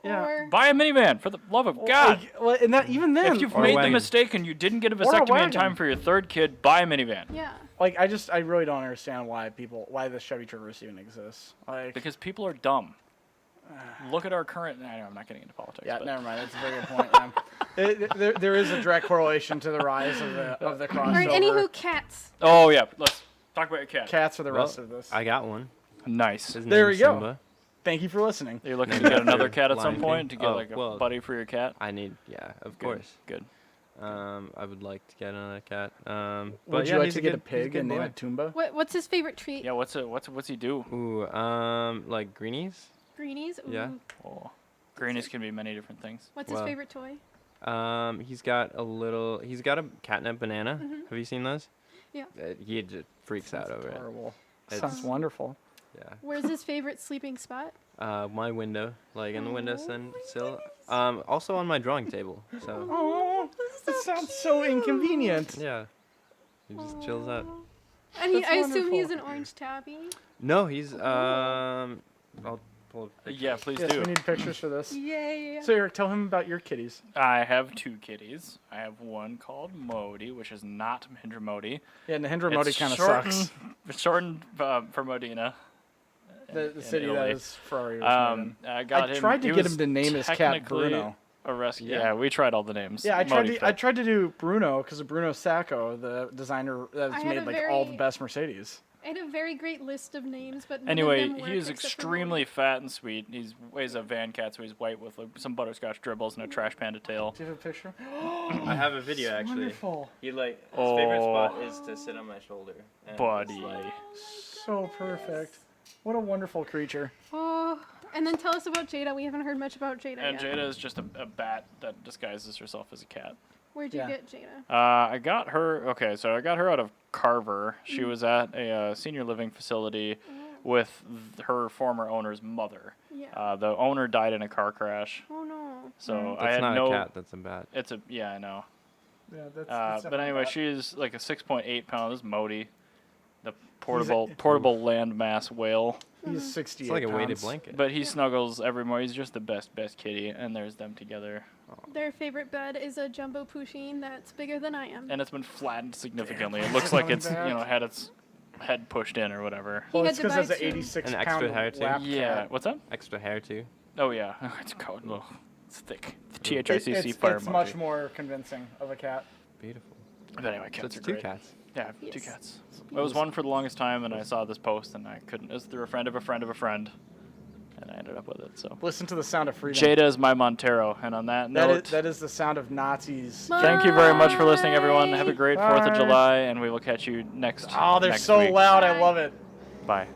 Yeah. Or Buy a minivan, for the love of God. Like, well, and that even then, If you've Or made the wagon. mistake and you didn't get a Or a vasectomy in wagon. time for your 3rd kid, buy a minivan. yeah. like I really don't understand why the Chevy Traverse even exists. Like, Because people are dumb. Look at our current. I know I'm not getting into politics. yeah, but never mind. That's a very good point. There is a direct correlation to the rise of the crossover. All right, anywho, cats. Oh yeah, let's talk about your cat. Cats for the Well, rest of this. I got one. Nice. His There name's we go. Simba. Thank you for listening. Are you looking to Named get after another cat at some Lion point King. to get Oh, like a well, buddy for your cat? I need, yeah, of Good, course. Good. I would like to get another cat. But Would yeah, you like he's to a get good, a pig he's and good name boy. it Toomba? What's his favorite treat? Yeah. What's he do? Ooh, like greenies. Greenies? Ooh. Yeah. Oh. Greenies can be many different things. What's his Well, favorite toy? He's got a catnip banana. Have you seen those? Yeah. He just freaks out over it. Adorable. It's- Sounds wonderful. Yeah. Where's his favorite sleeping spot? My window, like in the window Oh, sill. Also on my drawing table. So Oh, that sounds so inconvenient. yeah, he just chills out. And That's I assume wonderful. he's an orange tabby. No, he's I'll pull a picture. Yeah, please Yes, do. we need pictures for this. Yay. So Eric, tell him about your kitties. I have 2 kitties. I have one called Modi, which is not Mahindra Modi. Yeah, Mahindra Modi It's kind of shortened- sucks. It's shortened for Modena. The in city that Italy. is Ferrari. Was made in. I got I him. tried to he get was him to name his cat technically Bruno. A rescue. Yeah. Yeah, we tried all the names. Yeah, I Modi fit. tried to do Bruno because of Bruno Sacco, the designer that's I had made a like all the very- best Mercedes. I had a very great list of names, but none Anyway, of them work he is except for extremely fat and sweet. He weighs a van cat, so he's white with like, some butterscotch dribbles and a trash panda tail. Do you have a picture? I have a video That's actually. Wonderful. He like his Oh. favorite spot is to sit on my shoulder. And Buddy. just, like, So perfect. What a wonderful creature. Oh, and then tell us about Jada. We haven't heard much about Jada And yet. Jada is just a bat that disguises herself as a cat. Where'd you Yeah. get Jada? I got her. Okay, so I got her out of Carver. She was at a senior living facility with her former owner's mother. Yeah. The owner died in a car crash, Oh no. so I That's had not no. a cat. That's a bat. It's a I know. Yeah, that's. But anyway, she's like a 6.8 pound. This is Modi, the He's portable landmass whale. He's 68 It's like a weighted pounds. blanket. But he snuggles every morning. He's just the best kitty, and there's them together. Their favorite bed is a jumbo Pusheen that's bigger than I am. And it's been flattened significantly. It looks like Coming it's back. had its head pushed in or whatever. Well, He it's had to because buy it's an two. 86 An pound extra hair, too. lap Yeah. cat. What's that? Extra hair too. Oh yeah. It's called. Ugh, it's thick. The It- THICC fire it's emoji. much more convincing of a cat. Beautiful. But anyway, So cats it's are 2 great. cats. Yeah, I have 2 Yes. cats. It was one for the longest time, and I saw this post, and I couldn't. It was through a friend of a friend of a friend, and I ended up with it. So Listen to the sound of freedom. Jada is my Montero, and on that note, That is the sound of Nazis. thank you very much for listening, everyone. Have a great 4th of Bye. July, and we will catch you next. Oh, they're next so week. loud. I Bye. love it. Bye.